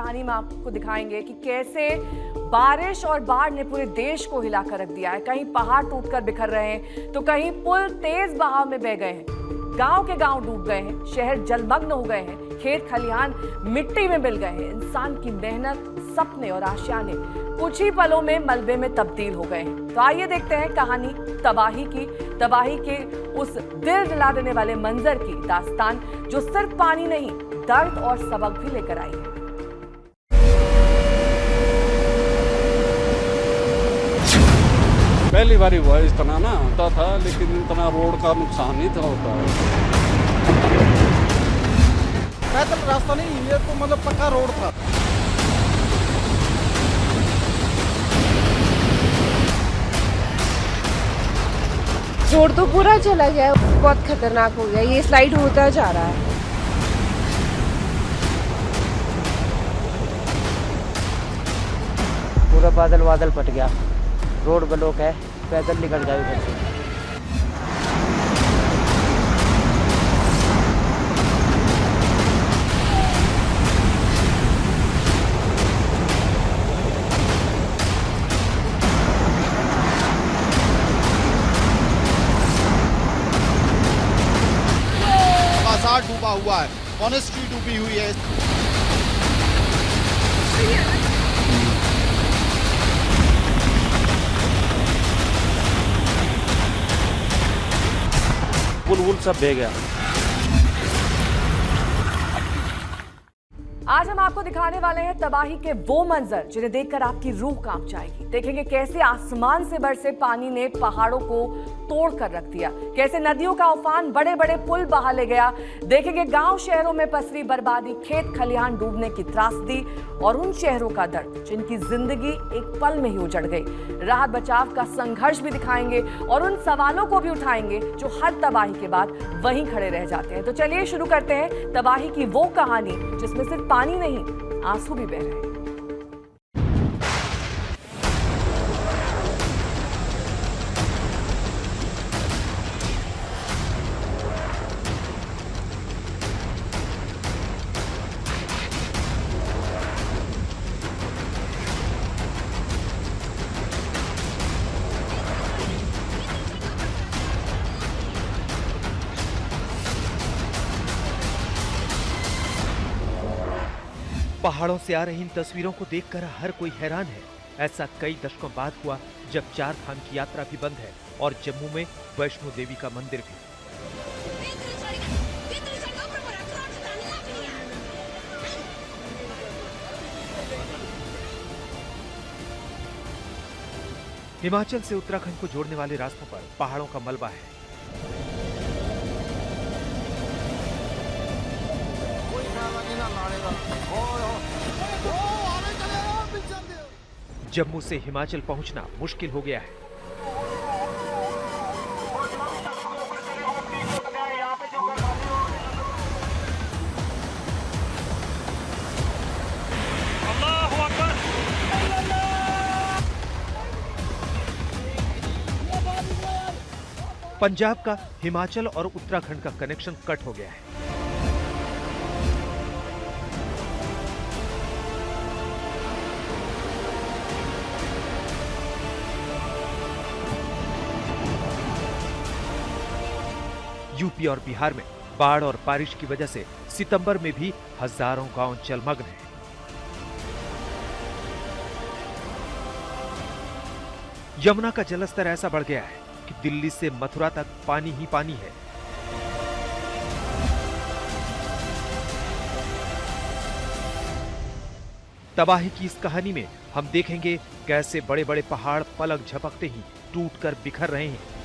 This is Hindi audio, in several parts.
कहानी में आपको दिखाएंगे कि कैसे बारिश और बाढ़ ने पूरे देश को हिलाकर रख दिया है। कहीं पहाड़ टूटकर बिखर रहे हैं तो कहीं पुल तेज बहाव में बह गए हैं। गांव के गांव डूब गए हैं, शहर जलमग्न हो गए हैं, खेत खलिहान मिट्टी में मिल गए हैं। इंसान की मेहनत, सपने और आशाएं कुछ ही पलों में मलबे में तब्दील हो गए हैं। तो आइए देखते हैं कहानी तबाही के उस दिल जला देने वाले मंजर की दास्तान, जो सिर्फ पानी नहीं, दर्द और सबक भी लेकर आई है। पहली बार हुआ इतना ना होता था, लेकिन इतना रोड का नुकसान नहीं था होता है। पैदल रास्ता नहीं, ये तो मतलब पक्का रोड था। रोड तो पूरा चला गया, बहुत खतरनाक हो गया, ये स्लाइड होता जा रहा है। पूरा बादल बादल फट गया, रोड ब्लॉक है, पैदल निकल जाए घर से। बाजार डूबा हुआ है, मॉनेस्ट्री डूबी हुई है। पुल सब बह गया। आज हम आपको दिखाने वाले हैं तबाही के वो मंजर जिन्हें देखकर आपकी रूह कांप जाएगी। देखेंगे कैसे आसमान से बरसे पानी ने पहाड़ों को तोड़ कर रख दिया, कैसे नदियों का उफान बड़े बड़े पुल बहा ले गया। देखेंगे गांव शहरों में पसरी बर्बादी, खेत खलिहान डूबने की त्रासदी और उन शहरों का दर्द जिनकी जिंदगी एक पल में ही उजड़ गई। राहत बचाव का संघर्ष भी दिखाएंगे और उन सवालों को भी उठाएंगे जो हर तबाही के बाद वहीं खड़े रह जाते हैं। तो चलिए शुरू करते हैं तबाही की वो कहानी जिसमें सिर्फ पानी नहीं, आंसू भी बह रहे हैं। पहाड़ों से आ रही इन तस्वीरों को देखकर हर कोई हैरान है। ऐसा कई दशकों बाद हुआ जब चार धाम की यात्रा भी बंद है और जम्मू में वैष्णो देवी का मंदिर भी। हिमाचल से उत्तराखंड को जोड़ने वाले रास्तों पर पहाड़ों का मलबा है। जम्मू से हिमाचल पहुंचना मुश्किल हो गया है। पंजाब का हिमाचल और उत्तराखंड का कनेक्शन कट हो गया है। यूपी और बिहार में बाढ़ और बारिश की वजह से सितंबर में भी हजारों गांव जलमग्न हैं। यमुना का जलस्तर ऐसा बढ़ गया है कि दिल्ली से मथुरा तक पानी ही पानी है। तबाही की इस कहानी में हम देखेंगे कैसे बड़े बड़े पहाड़ पलक झपकते ही टूटकर बिखर रहे हैं।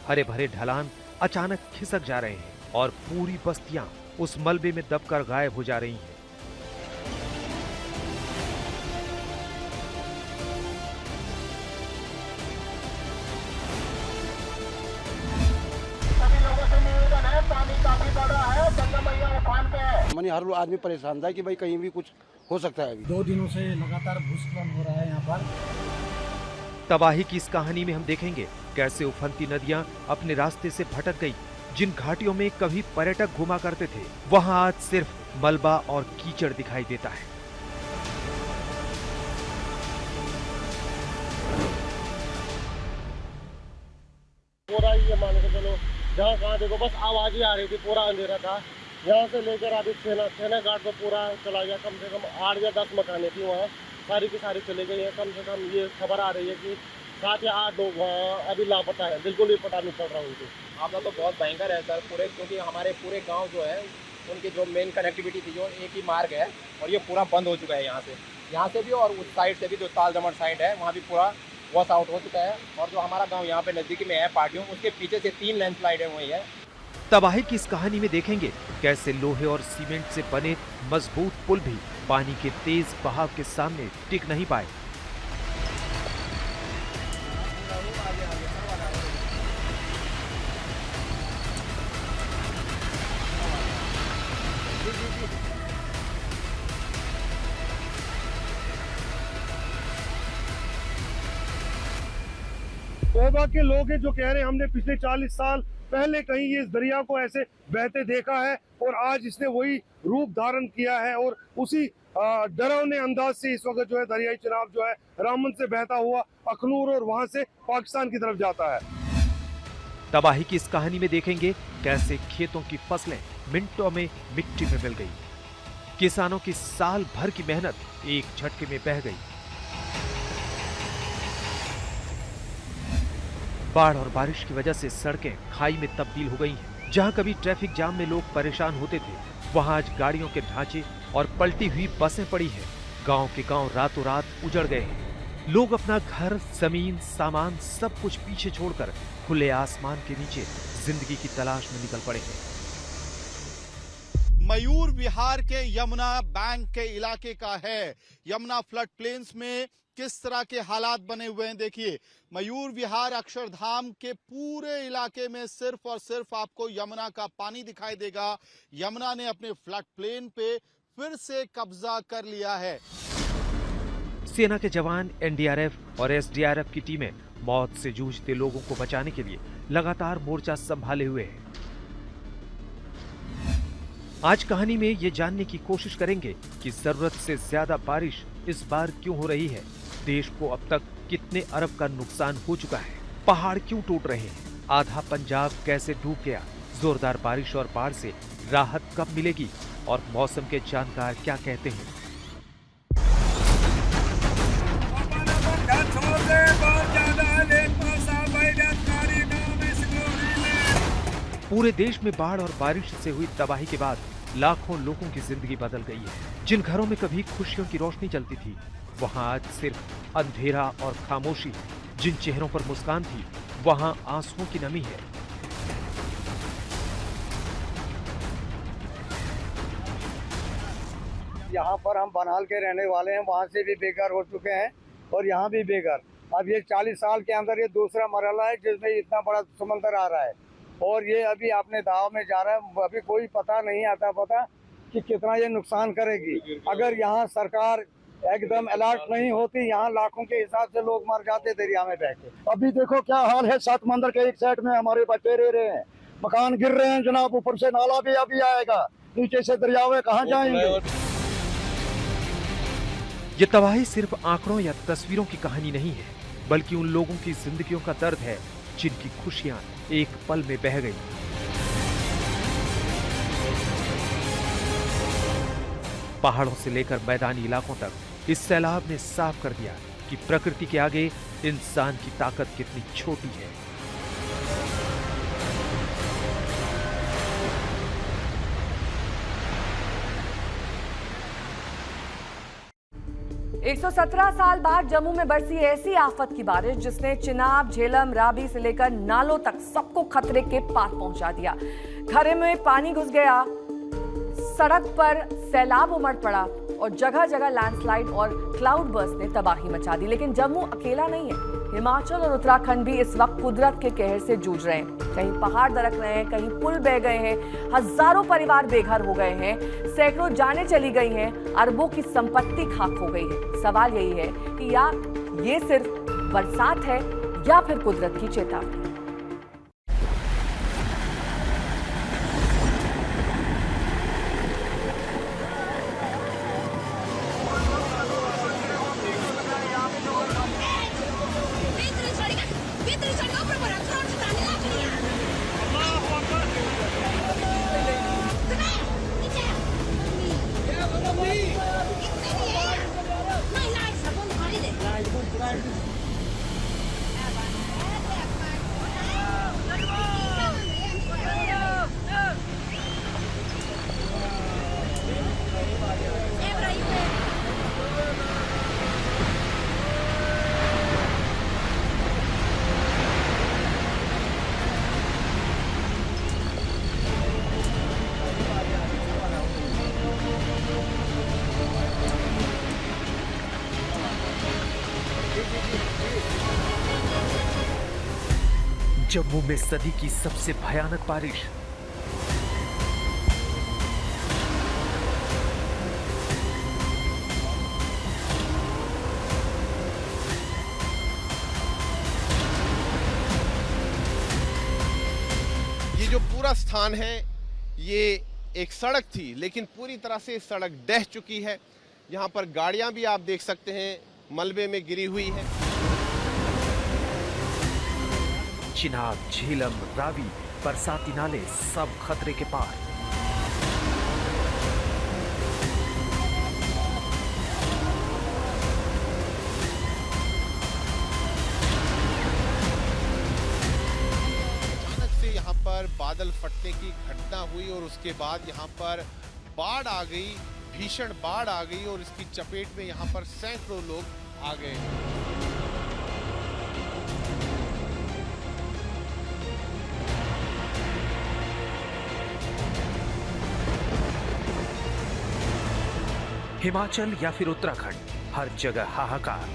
हरे भरे ढलान अचानक खिसक जा रहे हैं और पूरी बस्तियां उस मलबे में दबकर गायब हो जा रही हैं। सभी लोगों से निवेदन है, पानी काफी बढ़ रहा है, गंगा मैया उफान पे है। मानी हर आदमी परेशान था कि भाई कहीं भी कुछ हो सकता है। अभी 2 दिनों से लगातार भूस्खलन हो रहा है यहाँ पर। तबाही की इस कहानी में हम देखेंगे कैसे उफनती नदियां अपने रास्ते से भटक गई जिन घाटियों में कभी पर्यटक घुमा करते थे, वहां आज सिर्फ मलबा और कीचड़ दिखाई देता है। पूरा ये मान के चलो, जहाँ कहाँ देखो बस आवाज ही आ रही थी, पूरा अंधेरा था। यहाँ से लेकर अभी छेना घाट तो पूरा चला गया। कम से कम 8 या 10 मकानें थी वहाँ, सारी की सारी चले गई हैं। कम से कम ये खबर आ रही है कि 7 या 8 लोग वहाँ अभी लापता है, बिल्कुल भी पता नहीं चल रहा उनको। आपका तो बहुत भयंकर है सर पूरे, क्योंकि हमारे पूरे गांव जो है उनकी जो मेन कनेक्टिविटी थी, जो एक ही मार्ग है, और ये पूरा बंद हो चुका है। यहाँ से भी और उस साइड से भी, जो तालजमड़ साइड है वहाँ भी पूरा वॉश आउट हो चुका है। और जो हमारा गांव यहाँ पे नज़दीकी में है पार्टियों, उसके पीछे से 3 लैंडस्लाइड है वही है। तबाही की इस कहानी में देखेंगे कैसे लोहे और सीमेंट से बने मजबूत पुल भी पानी के तेज बहाव के सामने टिक नहीं पाए। तोबा के लोग हैं जो कह रहे हैं हमने पिछले 40 साल पहले कहीं ये इस दरिया को ऐसे बहते देखा है और आज इसने वही रूप धारण किया है। और उसी डरावने अंदाज से इस वक्त जो है दरियाई चिनाब जो है रामबन से बहता हुआ अखनूर और वहां से पाकिस्तान की तरफ जाता है। तबाही की इस कहानी में देखेंगे कैसे खेतों की फसलें मिनटों में मिट्टी में मिल गई, किसानों की साल भर की मेहनत एक झटके में बह गई। बाढ़ और बारिश की वजह से सड़कें खाई में तब्दील हो गई हैं। जहां कभी ट्रैफिक जाम में लोग परेशान होते थे, वहां आज गाड़ियों के ढांचे और पलटी हुई बसें पड़ी हैं। गांव के गांव रातों रात उजड़ गए हैं। लोग अपना घर, जमीन, सामान सब कुछ पीछे छोड़कर खुले आसमान के नीचे जिंदगी की तलाश में निकल पड़े हैं। मयूर विहार के यमुना बैंक के इलाके का है। यमुना फ्लड प्लेन्स में किस तरह के हालात बने हुए हैं देखिए। मयूर विहार अक्षरधाम के पूरे इलाके में सिर्फ और सिर्फ आपको यमुना का पानी दिखाई देगा। यमुना ने अपने फ्लड प्लेन पे फिर से कब्जा कर लिया है। सेना के जवान, एनडीआरएफ और एसडीआरएफ की टीमें मौत से जूझते लोगों को बचाने के लिए लगातार मोर्चा संभाले हुए हैं। आज कहानी में ये जानने की कोशिश करेंगे कि जरूरत से ज्यादा बारिश इस बार क्यों हो रही है, देश को अब तक कितने अरब का नुकसान हो चुका है, पहाड़ क्यों टूट रहे हैं, आधा पंजाब कैसे डूब गया, जोरदार बारिश और बाढ़ से राहत कब मिलेगी और मौसम के जानकार क्या कहते हैं। पूरे देश में बाढ़ और बारिश से हुई तबाही के बाद लाखों लोगों की जिंदगी बदल गई है। जिन घरों में कभी खुशियों की रोशनी जलती थी, वहां आज सिर्फ अंधेरा और खामोशी है। जिन चेहरों पर मुस्कान थी, वहां आंसुओं की नमी है। यहाँ पर हम बनाल के रहने वाले हैं, वहाँ से भी बेघर हो चुके हैं और यहाँ भी बेघर। अब ये 40 साल के अंदर ये दूसरा मरहला है जिसमें इतना बड़ा समंदर आ रहा है और ये अभी अपने दाव में जा रहा है। अभी कोई पता नहीं आता कि कितना ये नुकसान करेगी। अगर यहाँ सरकार एकदम अलर्ट नहीं होती, यहाँ लाखों के हिसाब से लोग मर जाते दरिया में बह के। अभी देखो क्या हाल है, समंदर के एक साइड में हमारे बच्चे रह रहे हैं, मकान गिर रहे हैं जनाब, ऊपर से नाला भी अभी आएगा, नीचे से दरिया में कहाँ जाएंगे। ये तबाही सिर्फ आंकड़ों या तस्वीरों की कहानी नहीं है, बल्कि उन लोगों की जिंदगियों का दर्द है जिनकी खुशियां एक पल में बह गई। पहाड़ों से लेकर मैदानी इलाकों तक इस सैलाब ने साफ कर दिया कि प्रकृति के आगे इंसान की ताकत कितनी छोटी है। एक 117 साल बाद जम्मू में बरसी ऐसी आफत की बारिश जिसने चिनाब, झेलम, राबी से लेकर नालों तक सबको खतरे के पार पहुंचा दिया। घरों में पानी घुस गया, सड़क पर सैलाब उमड़ पड़ा और जगह जगह लैंडस्लाइड और क्लाउड बर्स्ट ने तबाही मचा दी। लेकिन जम्मू अकेला नहीं है, हिमाचल और उत्तराखंड भी इस वक्त कुदरत के कहर से जूझ रहे हैं। कहीं पहाड़ दरक रहे हैं, कहीं पुल बह गए हैं, हजारों परिवार बेघर हो गए हैं, सैकड़ों जानें चली गई हैं, अरबों की संपत्ति खाक हो गई है। सवाल यही है कि या ये सिर्फ बरसात है या फिर कुदरत की चेतावनी। जम्मू में सदी की सबसे भयानक बारिश। ये जो पूरा स्थान है ये एक सड़क थी, लेकिन पूरी तरह से सड़क ढह चुकी है। यहाँ पर गाड़ियां भी आप देख सकते हैं मलबे में गिरी हुई है। चिनाब, झीलम, रावी, बरसाती नाले सब खतरे के पार। अचानक से यहाँ पर बादल फटने की घटना हुई और उसके बाद यहाँ पर बाढ़ आ गई, भीषण बाढ़ आ गई और इसकी चपेट में यहाँ पर सैकड़ों लोग आ गए। हिमाचल या फिर उत्तराखंड, हर जगह हाहाकार।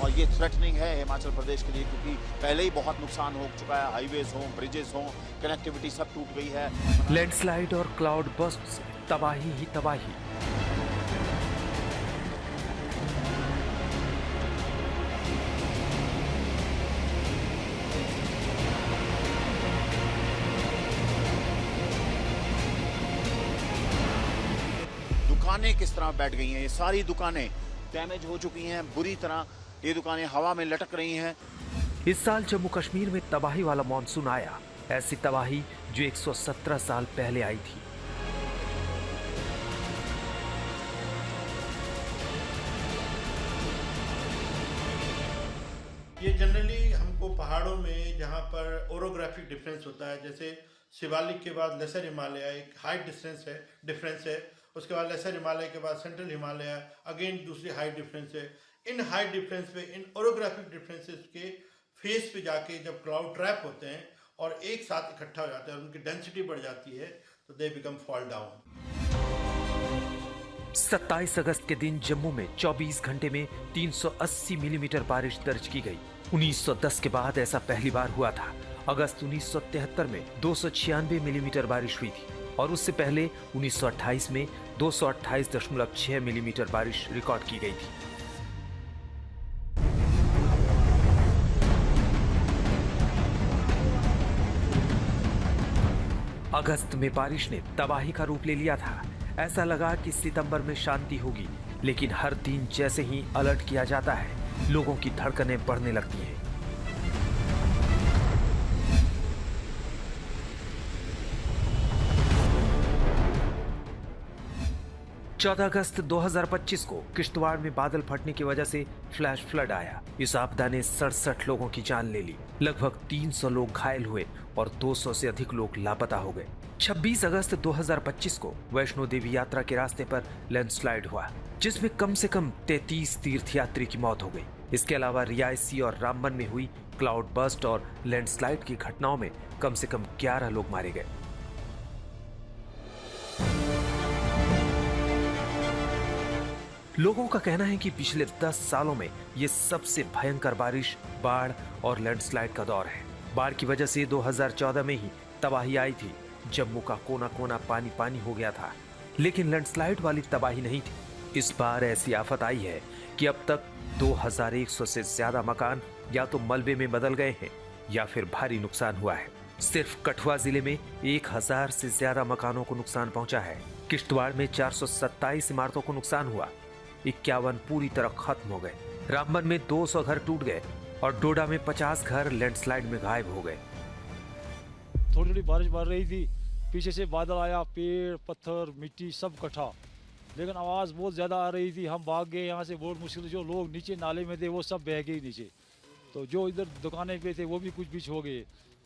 और ये थ्रेटनिंग है हिमाचल प्रदेश के लिए, क्योंकि पहले ही बहुत नुकसान हो चुका है। हाईवेज हों, ब्रिजेस हों, कनेक्टिविटी सब टूट गई है। लैंडस्लाइड और क्लाउड बर्स्ट से तबाही ही तबाही। दुकानें किस तरह बैठ गई हैं, ये सारी दुकानें डैमेज हो चुकी हैं बुरी तरह। ये दुकानें हवा में लटक रही हैं। इस साल जम्मू कश्मीर में तबाही वाला मॉनसून आया, ऐसी तबाही जो 117 साल पहले आई थी। ये जनरली हमको पहाड़ों में जहाँ पर ओरोग्राफिक डिफरेंस होता है, जैसे शिवालिक के बाद लेसर हिमालय एक हाइट डिफरेंस है, उसके बाद लेसर हिमालय के बाद सेंट्रल हिमालय अगेन दूसरी हाइट डिफरेंस है। इन हाइट डिफरेंस पे, इन ओरोग्राफिक डिफरेंसेस के फेस पे जाके जब क्लाउड ट्रैप होते हैं और एक साथ इकट्ठा हो जाते हैं और उनकी डेंसिटी बढ़ जाती है तो दे बिकम फॉल डाउन। 27 अगस्त के दिन जम्मू में 24 घंटे में 380 मिलीमीटर बारिश दर्ज की गई। 1910 के बाद ऐसा पहली बार हुआ था। अगस्त 1973 में 296 मिलीमीटर बारिश हुई थी और उससे पहले 1928 में 228.6 मिलीमीटर बारिश रिकॉर्ड की गई थी। अगस्त में बारिश ने तबाही का रूप ले लिया था। ऐसा लगा कि सितंबर में शांति होगी, लेकिन हर दिन जैसे ही अलर्ट किया जाता है, लोगों की धड़कनें बढ़ने लगती हैं। चौदह अगस्त 2025 को किश्तवाड़ में बादल फटने की वजह से फ्लैश फ्लड आया। इस आपदा ने 67 लोगों की जान ले ली। लगभग 300 लोग घायल हुए और 200 से अधिक लोग लापता हो गए। 26 अगस्त 2025 को वैष्णो देवी यात्रा के रास्ते पर लैंडस्लाइड हुआ, जिसमें कम से कम 33 तीर्थयात्री की मौत हो गई। इसके अलावा रियासी और रामबन में हुई क्लाउड बर्स्ट और लैंडस्लाइड की घटनाओं में कम से कम 11 लोग मारे गए। लोगों का कहना है कि पिछले 10 सालों में ये सबसे भयंकर बारिश, बाढ़ और लैंडस्लाइड का दौर है। बाढ़ की वजह से 2014 में ही तबाही आई थी। जम्मू का कोना कोना पानी पानी हो गया था, लेकिन लैंडस्लाइड वाली तबाही नहीं थी। इस बार ऐसी आफत आई है कि अब तक 2100 से ज्यादा मकान या तो मलबे में बदल गए हैं या फिर भारी नुकसान हुआ है। सिर्फ कठुआ जिले में 1000 से ज्यादा मकानों को नुकसान पहुंचा है। किश्तवाड़ में 427 इमारतों को नुकसान हुआ, 51 पूरी तरह खत्म हो गए। रामबन में 200 घर टूट गए और डोडा में 50 घर लैंडस्लाइड में गायब हो गए। थोड़ी थोड़ी बारिश बढ़ रही थी, पीछे से बादल आया, पेड़ पत्थर मिट्टी सब इकट्ठा, लेकिन आवाज़ बहुत ज़्यादा आ रही थी। हम भाग गए यहाँ से, बहुत मुश्किल। जो लोग नीचे नाले में थे वो सब बह गए नीचे। तो जो इधर दुकानें पे थे वो भी कुछ पीछे हो गए,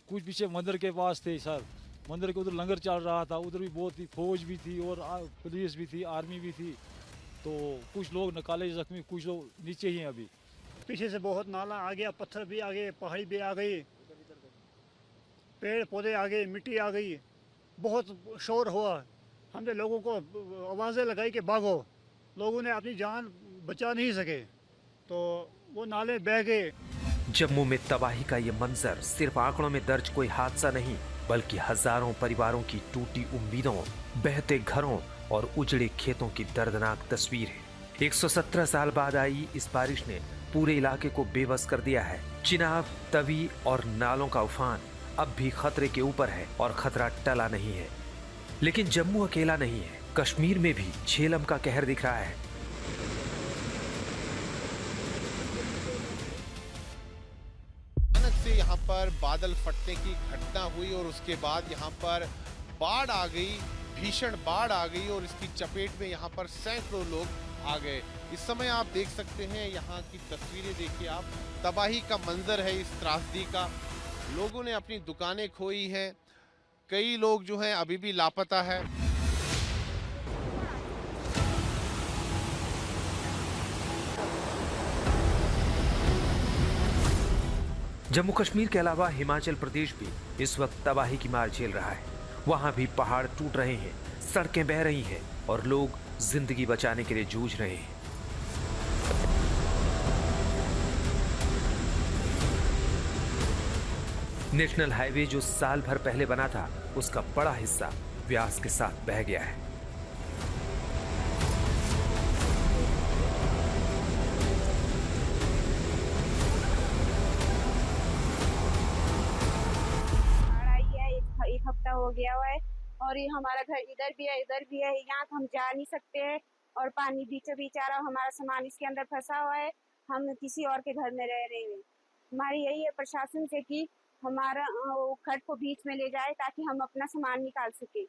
कुछ पीछे मंदिर के पास थे। सर मंदिर के उधर लंगर चल रहा था, उधर भी बहुत थी, फौज भी थी और पुलिस भी थी, आर्मी भी थी। तो कुछ लोग निकाले जख्मी, कुछ लोग नीचे ही हैं अभी। पीछे से बहुत नाला आ गया, पत्थर भी आ गए, पहाड़ी भी आ गई, पेड़ पौधे आ गए, मिट्टी आ गई, बहुत शोर हुआ। हमने लोगों को आवाज़ें लगाई कि भागो, लोगों ने अपनी जान बचा नहीं सके तो वो नाले बह गए। जम्मू में तबाही का ये मंजर सिर्फ आंकड़ों में दर्ज कोई हादसा नहीं, बल्कि हजारों परिवारों की टूटी उम्मीदों, बहते घरों और उजड़े खेतों की दर्दनाक तस्वीर है। 117 साल बाद आई इस बारिश ने पूरे इलाके को बेबस कर दिया है। चिनाब, तवी और नालों का उफान अब भी खतरे के ऊपर है और खतरा टला नहीं है। लेकिन जम्मू अकेला नहीं है, कश्मीर में भी झेलम का कहर दिख रहा है। अचानक से यहाँ पर बादल फटने की घटना हुई और उसके बाद यहाँ पर बाढ़ आ गई, भीषण बाढ़ आ गई और इसकी चपेट में यहाँ पर सैकड़ों लोग आ गए। इस समय आप देख सकते हैं यहाँ की तस्वीरें, देखिए आप, तबाही का मंजर है इस त्रासदी का। लोगों ने अपनी दुकानें खोई हैं, कई लोग जो हैं अभी भी लापता है। जम्मू कश्मीर के अलावा हिमाचल प्रदेश भी इस वक्त तबाही की मार झेल रहा है। वहां भी पहाड़ टूट रहे हैं, सड़कें बह रही हैं और लोग जिंदगी बचाने के लिए जूझ रहे हैं। नेशनल हाईवे जो साल भर पहले बना था, उसका बड़ा हिस्सा व्यास के साथ बह गया है। एक हफ्ता हो गया हुआ है और ये हमारा घर इधर भी है, इधर भी है, यहाँ हम जा नहीं सकते हैं और पानी बीचों बीच आ रहा, हमारा सामान इसके अंदर फंसा हुआ है। हम किसी और के घर में रह रहे हैं। हमारी यही है प्रशासन से कि हमारा खट को बीच में ले जाए ताकि हम अपना सामान निकाल सके।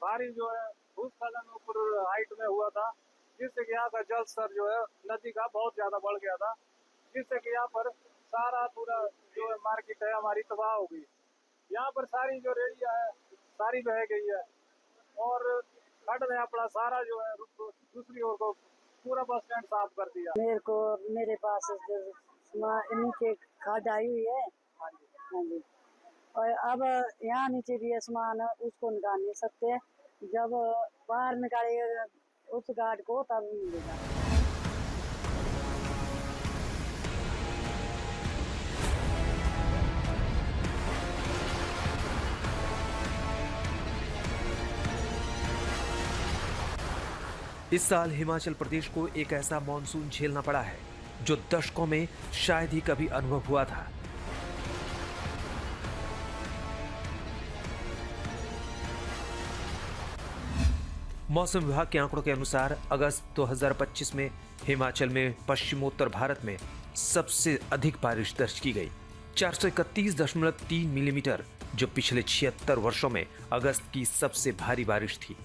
बारिश जो है भूस्खलन ऊपर हाइट में हुआ था, जिससे कि यहाँ का जल स्तर जो है नदी का बहुत ज्यादा बढ़ गया था, जिससे कि यहाँ पर सारा पूरा जो मार्केट है हमारी तबाह हो गई। यहाँ पर सारी जो रेडिया है सारी बह गई है और खड ने अपना सारा जो है दूसरी ओर को पूरा बस स्टैंड साफ कर दिया। मेरे पास नीचे खाद आई हुई है। हाँ जी। और अब यहाँ नीचे भी सामान उसको निकाल नहीं सकते, जब बाहर निकालेगा उस गार्ड को तब मिलेगा। इस साल हिमाचल प्रदेश को एक ऐसा मॉनसून झेलना पड़ा है जो दशकों में शायद ही कभी अनुभव हुआ था। मौसम विभाग के आंकड़ों के अनुसार अगस्त 2025 में हिमाचल में पश्चिमोत्तर भारत में सबसे अधिक बारिश दर्ज की गई, 431.3 मिलीमीटर, जो पिछले 76 वर्षों में अगस्त की सबसे भारी बारिश थी।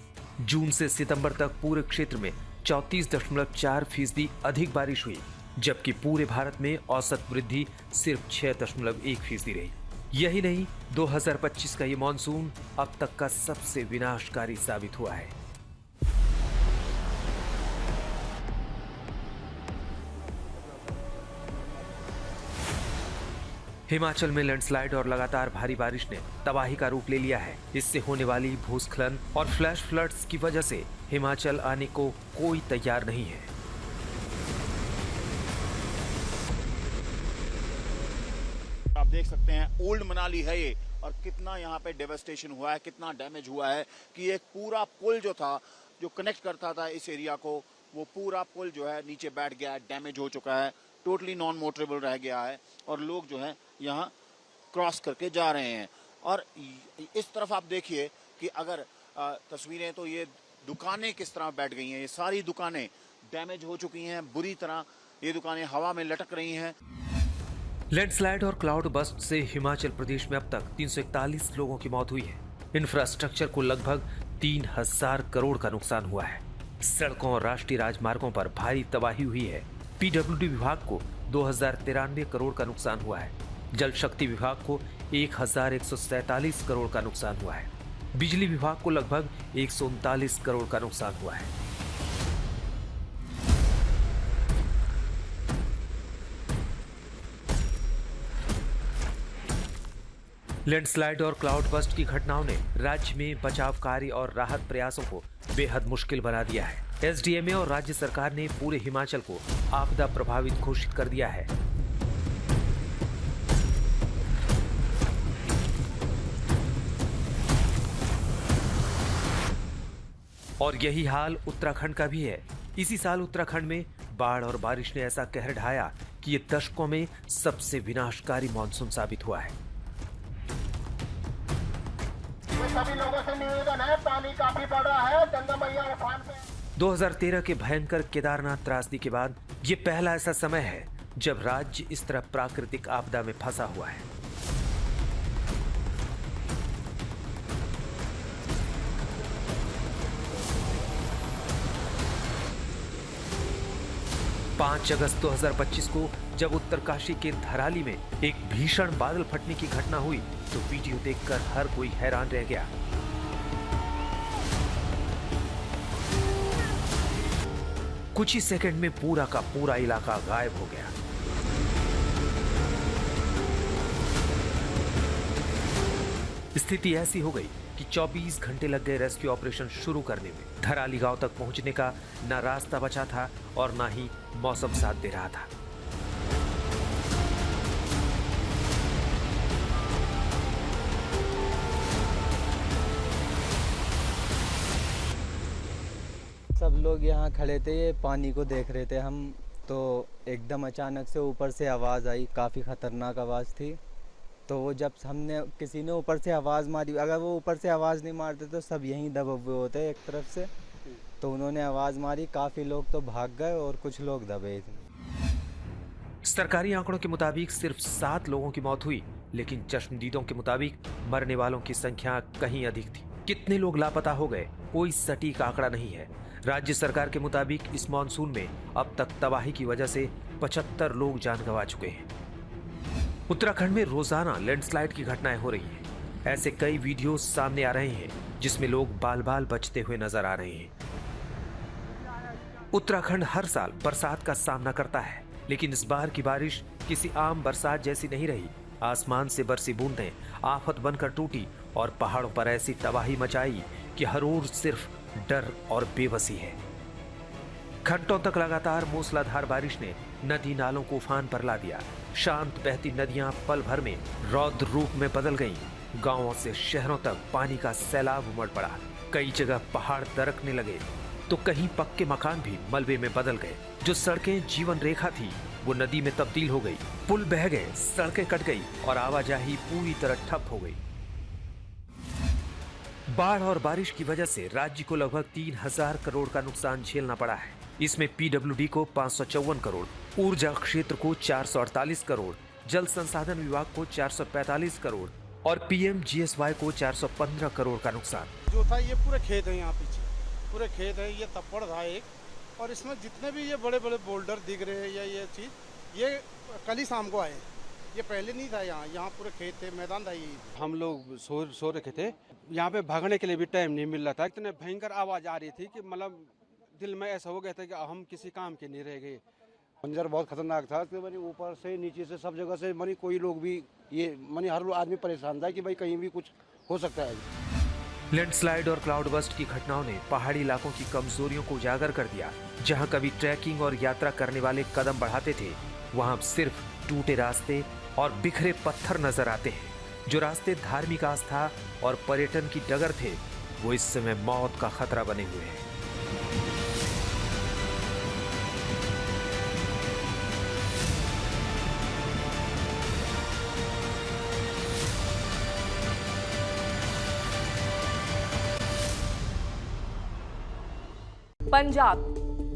जून से सितंबर तक पूरे क्षेत्र में 34.4% अधिक बारिश हुई, जबकि पूरे भारत में औसत वृद्धि सिर्फ 6.1% रही। यही नहीं, 2025 का ये मॉनसून अब तक का सबसे विनाशकारी साबित हुआ है। हिमाचल में लैंडस्लाइड और लगातार भारी बारिश ने तबाही का रूप ले लिया है। इससे होने वाली भूस्खलन और फ्लैश फ्लड्स की वजह से हिमाचल आने को कोई तैयार नहीं है। आप देख सकते हैं ओल्ड मनाली है ये, और कितना यहाँ पे डेवस्टेशन हुआ है, कितना डैमेज हुआ है कि एक पूरा पुल जो था, जो कनेक्ट करता था इस एरिया को, वो पूरा पुल जो है नीचे बैठ गया है, डैमेज हो चुका है, टोटली नॉन मोटरेबल रह गया है और लोग जो है यहाँ क्रॉस करके जा रहे हैं। और इस तरफ आप देखिए कि अगर तस्वीरें, तो ये दुकानें किस तरह बैठ गई हैं। ये सारी दुकानें डैमेज हो चुकी हैं बुरी तरह, ये दुकानें हवा में लटक रही हैं। लैंडस्लाइड और क्लाउड बस्ट से हिमाचल प्रदेश में अब तक 341 लोगों की मौत हुई है। इंफ्रास्ट्रक्चर को लगभग 3000 करोड़ का नुकसान हुआ है। सड़कों और राष्ट्रीय राजमार्गों पर भारी तबाही हुई है। पीडब्ल्यूडी विभाग को 2093 करोड़ का नुकसान हुआ है। जल शक्ति विभाग को 1147 करोड़ का नुकसान हुआ है। बिजली विभाग को लगभग 139 करोड़ का नुकसान हुआ है। लैंडस्लाइड और क्लाउड बस्ट की घटनाओं ने राज्य में बचाव कार्य और राहत प्रयासों को बेहद मुश्किल बना दिया है। एसडीएमए और राज्य सरकार ने पूरे हिमाचल को आपदा प्रभावित घोषित कर दिया है। और यही हाल उत्तराखंड का भी है। इसी साल उत्तराखंड में बाढ़ और बारिश ने ऐसा कहर ढाया कि ये दशकों में सबसे विनाशकारी मॉनसून साबित हुआ है। सभी लोगों से निवेदन है, पानी काफी बढ़ रहा है, गंगा मैया उफान पे। 2013 के भयंकर केदारनाथ त्रासदी के बाद ये पहला ऐसा समय है जब राज्य इस तरह प्राकृतिक आपदा में फंसा हुआ है। पांच अगस्त 2025 को जब उत्तरकाशी के धराली में एक भीषण बादल फटने की घटना हुई तो वीडियो देखकर हर कोई हैरान रह गया। कुछ ही सेकंड में पूरा का पूरा इलाका गायब हो गया। स्थिति ऐसी हो गई कि 24 घंटे लग गए रेस्क्यू ऑपरेशन शुरू करने में। धराली गांव तक पहुंचने का न रास्ता बचा था और न ही मौसम साथ दे रहा था। सब लोग यहाँ खड़े थे, ये पानी को देख रहे थे हम, तो एकदम अचानक से ऊपर से आवाज़ आई, काफ़ी ख़तरनाक आवाज़ थी। तो वो जब हमने किसी ने ऊपर से आवाज़ मारी, अगर वो ऊपर से आवाज़ नहीं मारते तो सब यहीं दबे हुए होते एक तरफ से। तो उन्होंने आवाज़ मारी, काफ़ी लोग तो भाग गए और कुछ लोग दबे थे। सरकारी आंकड़ों के मुताबिक सिर्फ 7 लोगों की मौत हुई, लेकिन चश्मदीदों के मुताबिक मरने वालों की संख्या कहीं अधिक थी। कितने लोग लापता हो गए, कोई सटीक आंकड़ा नहीं है। राज्य सरकार के मुताबिक इस मॉनसून में अब तक तबाही की वजह से 75 लोग जान गंवा चुके हैं। उत्तराखंड में रोजाना लैंडस्लाइड की घटनाएं हो रही हैं। ऐसे कई वीडियो सामने आ रहे हैं जिसमें लोग बाल बाल बचते हुए नजर आ रहे हैं। उत्तराखंड हर साल बरसात का सामना करता है, लेकिन इस बार की बारिश किसी आम बरसात जैसी नहीं रही। आसमान से बरसी बूंदें आफत बनकर टूटी और पहाड़ों पर ऐसी तबाही मचाई कि हर ओर सिर्फ डर और बेबसी है। घंटों तक लगातार मूसलाधार बारिश ने नदी नालों को उफान पर ला दिया। शांत बहती नदियां पल भर में रौद्र रूप में बदल गईं। गांवों से शहरों तक पानी का सैलाब उमड़ पड़ा। कई जगह पहाड़ दरकने लगे तो कहीं पक्के मकान भी मलबे में बदल गए। जो सड़कें जीवन रेखा थी वो नदी में तब्दील हो गई। पुल बह गए, सड़कें कट गई और आवाजाही पूरी तरह ठप हो गई। बाढ़ और बारिश की वजह से राज्य को लगभग 3000 करोड़ का नुकसान झेलना पड़ा है। इसमें पीडब्ल्यूडी को 554 करोड़, ऊर्जा क्षेत्र को 448 करोड़, जल संसाधन विभाग को 445 करोड़ और पीएमजीएसवाई को 415 करोड़ का नुकसान। जो था ये पूरे खेत है, यहाँ पीछे पूरे खेत है। ये तप्पड़ था एक, और इसमें जितने भी ये बड़े बड़े बोल्डर दिख रहे हैं या ये चीज, ये कल ही शाम को आए। ये पहले नहीं था यहाँ पूरे खेत थे, मैदान था। ये हम लोग सो रखे थे, यहाँ पे भागने के लिए भी टाइम नहीं मिल रहा था। इतने भयंकर आवाज आ रही थी कि मतलब दिल में ऐसा हो गया था कि हम किसी काम के नहीं रह गए। मंजर बहुत खतरनाक था कि मनी ऊपर से नीचे से सब जगह से मनी कोई लोग भी ये मनी हर आदमी परेशान था कि भाई कहीं भी कुछ हो सकता है। लैंडस्लाइड और क्लाउड बस्ट की घटनाओं ने पहाड़ी इलाकों की कमजोरियों को उजागर कर दिया। जहां कभी ट्रैकिंग और यात्रा करने वाले कदम बढ़ाते थे, वहां सिर्फ टूटे रास्ते और बिखरे पत्थर नजर आते हैं। जो रास्ते धार्मिक आस्था और पर्यटन की डगर थे, वो इस समय मौत का खतरा बने हुए हैं। पंजाब,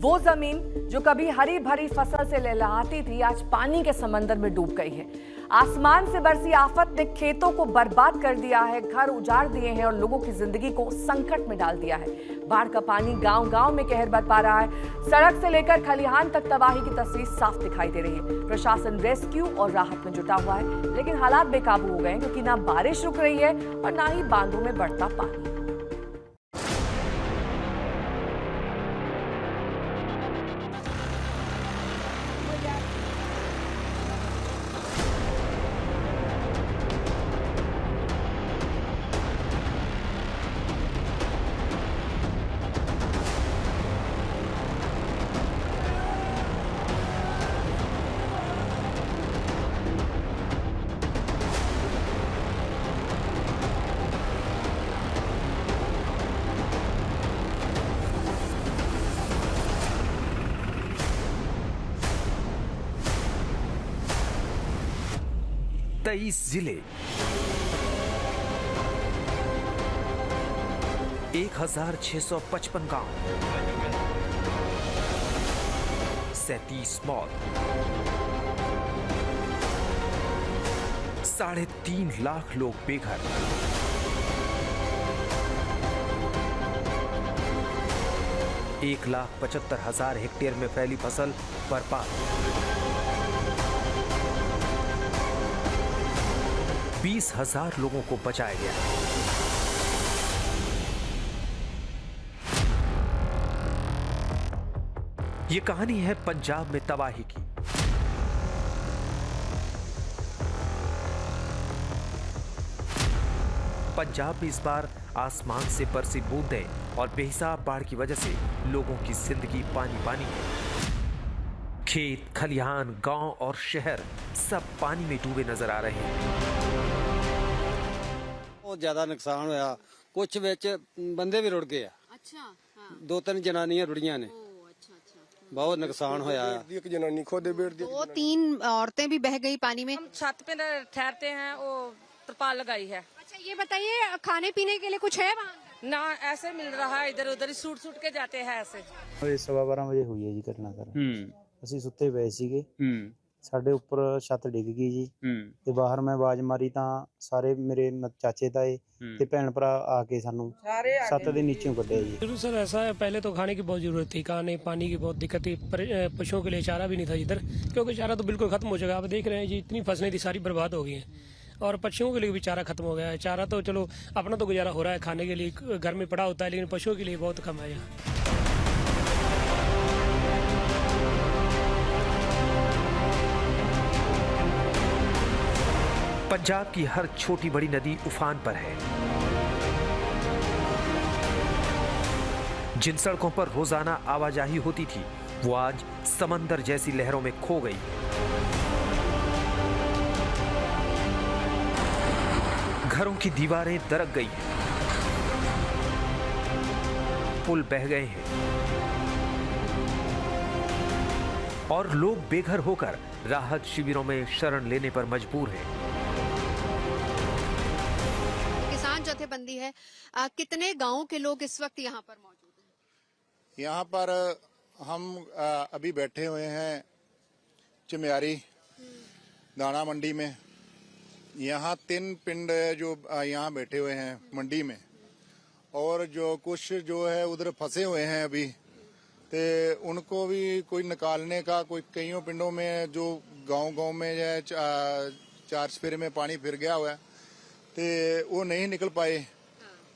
वो जमीन जो कभी हरी भरी फसल से लहलहाती थी, आज पानी के समंदर में डूब गई है। आसमान से बरसी आफत ने खेतों को बर्बाद कर दिया है, घर उजाड़ दिए हैं और लोगों की जिंदगी को संकट में डाल दिया है। बाढ़ का पानी गांव-गांव में कहर बरपा रहा है। सड़क से लेकर खलिहान तक तबाही की तस्वीर साफ दिखाई दे रही है। प्रशासन रेस्क्यू और राहत में जुटा हुआ है, लेकिन हालात बेकाबू हो गए हैं क्योंकि ना बारिश रुक रही है और ना ही बांधों में बढ़ता पानी। 23 जिले, 1655 गांव, 37 मौत, 3.5 लाख लोग बेघर, 1,75,000 हेक्टेयर में फैली फसल बर्बाद, 20,000 लोगों को बचाया गया। ये कहानी है पंजाब में तबाही की। पंजाब में इस बार आसमान से बरसी बूंदें और बेहिसाब बाढ़ की वजह से लोगों की जिंदगी पानी पानी है। खेत, खलिहान, गांव और शहर सब पानी में डूबे नजर आ रहे हैं। बहुत ज्यादा नुकसान होया, कुछ विच बंदे भी रुड़ गए। अच्छा, हाँ। 2-3 जनानियां रुड़ियां ने। बहुत नुकसान होया। एक जनानी खुद बैठ दी, 2-3 औरतें भी बह गई पानी में। हम छत पे ठहरते हैं, वो तरपाल लगाई है। अच्छा, ये बताइए खाने पीने के लिए कुछ है वहाँ? ना, ऐसे मिल रहा है, इधर उधर सूट के जाते हैं ऐसे। 12:15 ਵਜੇ ਹੋਈ ਹੈ ਜੀ ਘਟਨਾ ਸਰ। ਅਸੀਂ ਸੁੱਤੇ ਪਏ ਸੀਗੇ, ਸਾਡੇ ਉੱਪਰ ਛੱਤ ਡਿੱਗ ਗਈ ਜੀ ਤੇ ਬਾਹਰ ਮੈਂ ਆਵਾਜ਼ ਮਾਰੀ ਤਾਂ ਸਾਰੇ ਮੇਰੇ ਚਾਚੇ ਤਾਏ ਤੇ ਭੈਣ ਭਰਾ ਆ ਕੇ ਸਾਨੂੰ ਛੱਤ ਦੇ ਨੀਚੋਂ ਕੱਢਿਆ जी। जरूर सर, ऐसा है, पहले तो खाने की बहुत जरूरत थी, खाने पानी की बहुत दिक्कत थी, पशुओं के लिए चारा भी नहीं था इधर, क्योंकि चारा तो बिल्कुल खत्म हो चुका है। आप देख रहे हैं जी, इतनी फसलें थी सारी बर्बाद हो गई हैं और पशुओं के लिए भी चारा खत्म हो गया है। चारा तो चलो अपना तो गुजारा हो रहा है, खाने के लिए घर में पड़ा होता है, लेकिन पशुओं के लिए बहुत कम है यहाँ। पंजाब की हर छोटी बड़ी नदी उफान पर है। जिन सड़कों पर रोजाना आवाजाही होती थी वो आज समंदर जैसी लहरों में खो गई। घरों की दीवारें दरक गई हैं, पुल बह गए हैं और लोग बेघर होकर राहत शिविरों में शरण लेने पर मजबूर हैं। जथेबंदी है, कितने गांवों के लोग इस वक्त यहाँ पर मौजूद हैं? यहाँ पर हम अभी बैठे हुए हैं चिम्यारी दाना मंडी में। यहाँ 3 पिंड जो यहाँ बैठे हुए हैं मंडी में, और जो कुछ जो है उधर फंसे हुए हैं अभी, तो उनको भी कोई निकालने का, कोई कईयों पिंडों में जो गांव में जो है 4 चफेरे में पानी फिर गया हुआ है, तो वो नहीं निकल पाए।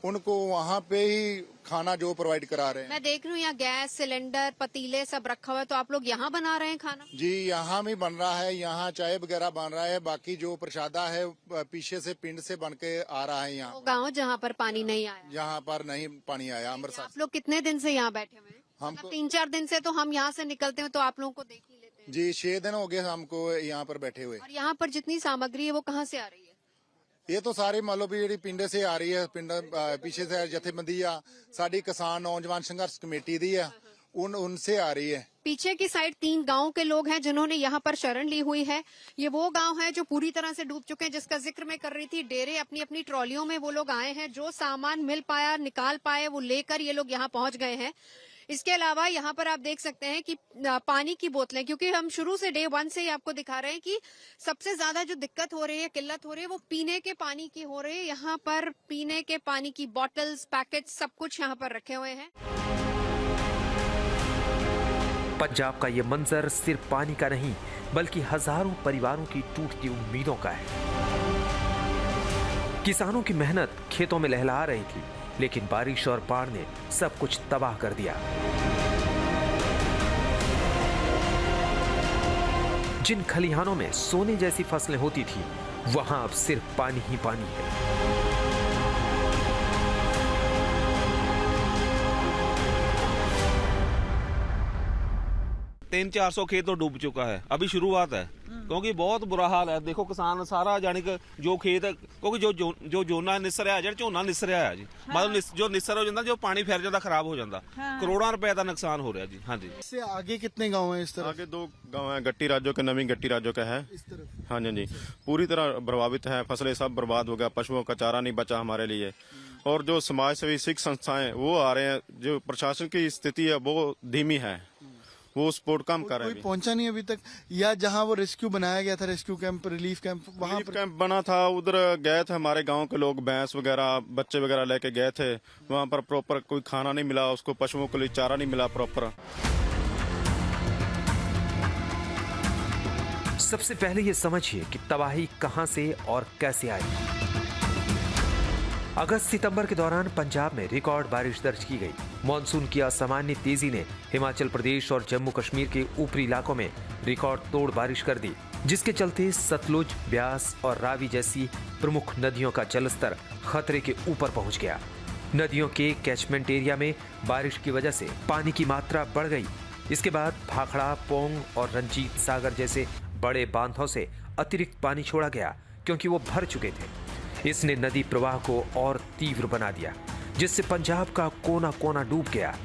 उनको वहाँ पे ही खाना जो प्रोवाइड करा रहे हैं। मैं देख रही हूँ यहाँ गैस सिलेंडर पतीले सब रखा हुआ है, तो आप लोग यहाँ बना रहे हैं खाना? जी, यहाँ भी बन रहा है, यहाँ चाय वगैरह बन रहा है, बाकी जो प्रसादा है पीछे से पिंड से बन के आ रहा है। यहाँ गाँव जहाँ पर पानी नहीं आया, यहाँ पर नहीं पानी आया। अमृतसर आप लोग कितने दिन से यहाँ बैठे हुए हैं? हम 3-4 दिन से, तो हम यहाँ से निकलते हैं तो आप लोगों को देख ही लेते हैं। जी, 6 दिन हो गए हमको यहाँ पर बैठे हुए। और यहाँ पर जितनी सामग्री है वो कहाँ से आ रही है? ये तो सारी मान लो भी जी पिंड से आ रही है। पिंड पीछे से जथेबंदी आ साड़ी किसान नौजवान संघर्ष कमेटी दी है, उनसे आ रही है। पीछे की साइड 3 गांव के लोग हैं जिन्होंने यहाँ पर शरण ली हुई है। ये वो गांव है जो पूरी तरह से डूब चुके हैं, जिसका जिक्र मैं कर रही थी। डेरे अपनी अपनी ट्रॉलियों में वो लोग आए हैं, जो सामान मिल पाया निकाल पाए वो लेकर ये लोग यहाँ पहुंच गए हैं। इसके अलावा यहाँ पर आप देख सकते हैं कि पानी की बोतलें, क्योंकि हम शुरू से डे 1 से ही आपको दिखा रहे हैं कि सबसे ज्यादा जो दिक्कत हो रही है, किल्लत हो रही है, वो पीने के पानी की हो रही है। यहाँ पर पीने के पानी की बॉटल्स, पैकेट सब कुछ यहाँ पर रखे हुए हैं। पंजाब का ये मंजर सिर्फ पानी का नहीं बल्कि हजारों परिवारों की टूटती उम्मीदों का है। किसानों की मेहनत खेतों में लहलहा रही थी, लेकिन बारिश और बाढ़ ने सब कुछ तबाह कर दिया। जिन खलिहानों में सोने जैसी फसलें होती थी वहां अब सिर्फ पानी ही पानी है। 300-400 खेत तो डूब चुका है, अभी शुरुआत है क्योंकि बहुत बुरा हाल है। देखो किसान सारा जानी कि जो खेत क्योंकि जो जोना निसरिया है, झोना निसरिया है जी, मतलब जो निसर हो जाता, जो पानी फैल जाता, खराब हो जाता, करोड़ों रुपए का नुकसान हो रहा है जी। हाँ जी। इससे आगे कितने गाँव है? इस तरह आगे 2 गाँव है, गट्टी राजो के, नवी गट्टी राजो का है। इस तरफ हाँ जी, पूरी तरह प्रभावित है, फसलें सब बर्बाद हो गया, पशुओं का चारा नहीं बचा हमारे लिए। और जो समाज सेवी सिख संस्थाएं वो आ रहे हैं, जो प्रशासन की स्थिति है वो धीमी है, वो सपोर्ट कम कर रहे हैं। कोई पहुंचा नहीं अभी तक, या जहां वो रेस्क्यू बनाया गया था, रेस्क्यू कैंप, रिलीफ कैंप, वहां पर कैंप बना था, उधर गए थे हमारे गांव के लोग, भैंस वगैरह बच्चे वगैरह लेके गए थे, वहां पर प्रॉपर कोई खाना नहीं मिला उसको, पशुओं के लिए चारा नहीं मिला प्रॉपर। सबसे पहले ये समझिए कि तबाही कहां से और कैसे आई। अगस्त-सितंबर के दौरान पंजाब में रिकॉर्ड बारिश दर्ज की गई। मॉनसून की असामान्य तेजी ने हिमाचल प्रदेश और जम्मू कश्मीर के ऊपरी इलाकों में रिकॉर्ड तोड़ बारिश कर दी, जिसके चलते सतलुज, ब्यास और रावी जैसी प्रमुख नदियों का जलस्तर खतरे के ऊपर पहुंच गया। नदियों के कैचमेंट एरिया में बारिश की वजह से पानी की मात्रा बढ़ गई। इसके बाद भाखड़ा, पोंग और रंजीत सागर जैसे बड़े बांधों से अतिरिक्त पानी छोड़ा गया क्योंकि वो भर चुके थे। इसने नदी प्रवाह को और तीव्र बना दिया, जिससे पंजाब का कोना कोना डूब गया।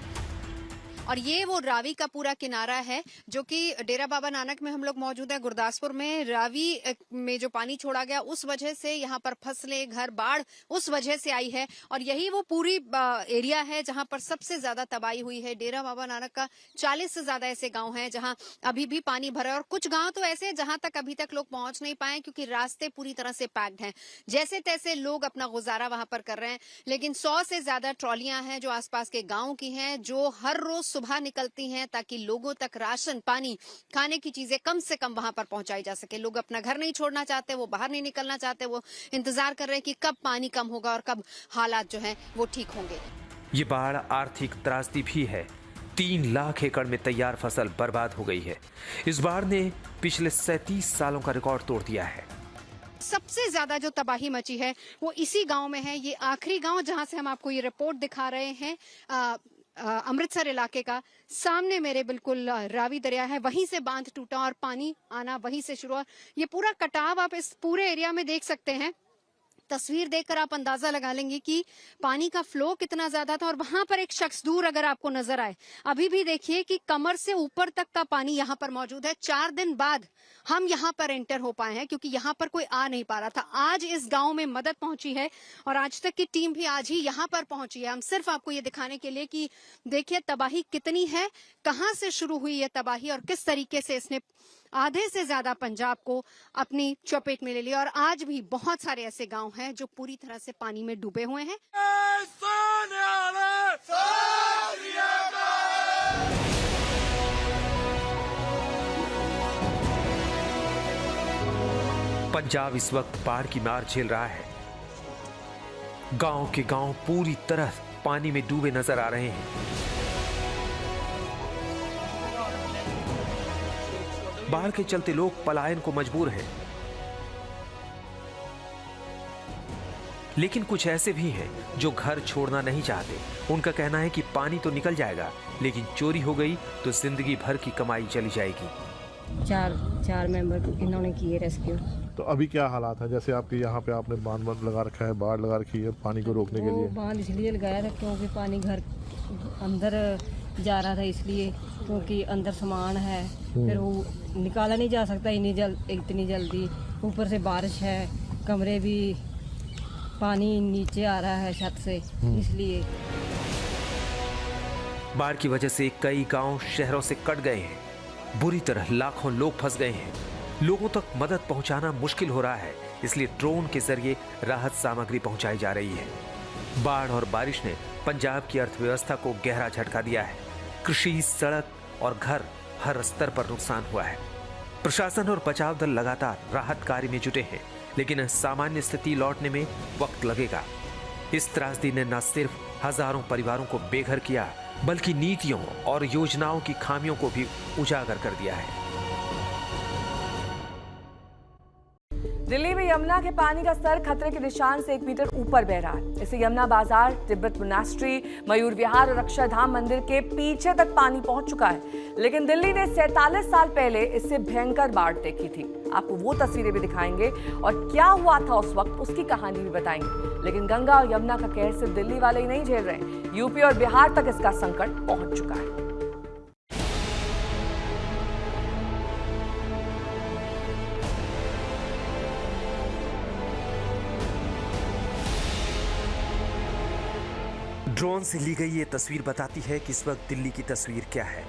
और ये वो रावी का पूरा किनारा है जो कि डेरा बाबा नानक में हम लोग मौजूद है। गुरदासपुर में रावी में जो पानी छोड़ा गया उस वजह से यहाँ पर फसलें, घर, बाढ़ उस वजह से आई है। और यही वो पूरी एरिया है जहाँ पर सबसे ज्यादा तबाही हुई है। डेरा बाबा नानक का 40 से ज्यादा ऐसे गांव हैं जहाँ अभी भी पानी भरा है, और कुछ गांव तो ऐसे जहां तक अभी तक लोग पहुंच नहीं पाए क्योंकि रास्ते पूरी तरह से पैक्ड हैं। जैसे तैसे लोग अपना गुजारा वहां पर कर रहे हैं, लेकिन 100 से ज्यादा ट्रॉलियां हैं जो आसपास के गाँव की हैं, जो हर रोज सुबह निकलती हैं ताकि लोगों तक राशन, पानी, खाने की चीजें कम से कम वहां पर पहुंचाई जा सके। लोग अपना घर नहीं छोड़ना चाहते, वो बाहर नहीं निकलना चाहते, वो इंतजार कर रहे हैं कि कब पानी कम होगा और कब हालात जो हैं वो ठीक होंगे। ये बाढ़ आर्थिक त्रासदी भी है। 3 लाख एकड़ में तैयार फसल बर्बाद हो गई है। इस बाढ़ ने पिछले 37 सालों का रिकॉर्ड तोड़ दिया है। सबसे ज्यादा जो तबाही मची है वो इसी गांव में है। ये आखिरी गांव जहां से हम आपको ये रिपोर्ट दिखा रहे हैं, अमृतसर इलाके का। सामने मेरे बिल्कुल रावी दरिया है, वहीं से बांध टूटा और पानी आना वहीं से शुरू हुआ। ये पूरा कटाव आप इस पूरे एरिया में देख सकते हैं। तस्वीर देखकर आप अंदाजा लगा लेंगे कि पानी का फ्लो कितना ज्यादा था। और वहां पर एक शख्स दूर अगर आपको नजर आए, अभी भी देखिए कि कमर से ऊपर तक का पानी यहाँ पर मौजूद है। 4 दिन बाद हम यहाँ पर एंटर हो पाए हैं क्योंकि यहाँ पर कोई आ नहीं पा रहा था। आज इस गांव में मदद पहुंची है और आज तक की टीम भी आज ही यहाँ पर पहुंची है। हम सिर्फ आपको ये दिखाने के लिए कि देखिए तबाही कितनी है, कहाँ से शुरू हुई है तबाही और किस तरीके से इसने आधे से ज्यादा पंजाब को अपनी चपेट में ले लिया। और आज भी बहुत सारे ऐसे गांव हैं जो पूरी तरह से पानी में डूबे हुए हैं। पंजाब इस वक्त बाढ़ की मार झेल रहा है। गांव के गांव पूरी तरह पानी में डूबे नजर आ रहे हैं। बाढ़ के चलते लोग पलायन को मजबूर हैं। लेकिन कुछ ऐसे भी हैं जो घर छोड़ना नहीं चाहते। उनका कहना है कि पानी तो निकल जाएगा, लेकिन चोरी हो गई तो जिंदगी भर की कमाई चली जाएगी। चार मेंबर इन्होंने किए रेस्क्यू। तो अभी क्या हालात है? जैसे आपके यहाँ पे आपने बांध लगा रखा है, बाढ़ लगा रखी है पानी को रोकने के लिए। बांध इसलिए लगाया था क्योंकि पानी घर अंदर जा रहा था, इसलिए क्योंकि अंदर सामान है, फिर वो निकाला नहीं जा सकता इतनी जल्दी। ऊपर से बारिश है, कमरे भी पानी नीचे आ रहा है छत से, इसलिए। बाढ़ की वजह से कई गांव शहरों से कट गए हैं। बुरी तरह लाखों लोग फंस गए हैं। लोगों तक मदद पहुंचाना मुश्किल हो रहा है, इसलिए ड्रोन के जरिए राहत सामग्री पहुंचाई जा रही है। बाढ़ और बारिश ने पंजाब की अर्थव्यवस्था को गहरा झटका दिया है। कृषि, सड़क और घर हर स्तर पर नुकसान हुआ है। प्रशासन और बचाव दल लगातार राहत कार्य में जुटे हैं, लेकिन सामान्य स्थिति लौटने में वक्त लगेगा। इस त्रासदी ने न सिर्फ हजारों परिवारों को बेघर किया, बल्कि नीतियों और योजनाओं की खामियों को भी उजागर कर दिया है। दिल्ली में यमुना के पानी का स्तर खतरे के निशान से 1 मीटर ऊपर बह रहा है। इससे यमुना बाजार, तिब्बत मोनास्ट्री, मयूर विहार और अक्षरधाम मंदिर के पीछे तक पानी पहुंच चुका है। लेकिन दिल्ली ने 47 साल पहले इससे भयंकर बाढ़ देखी थी। आपको वो तस्वीरें भी दिखाएंगे और क्या हुआ था उस वक्त उसकी कहानी भी बताएंगे। लेकिन गंगा और यमुना का कहर सिर्फ दिल्ली वाले ही नहीं झेल रहे, यूपी और बिहार तक इसका संकट पहुंच चुका है। ड्रोन से ली गई ये तस्वीर बताती है कि इस वक्त दिल्ली की तस्वीर क्या है।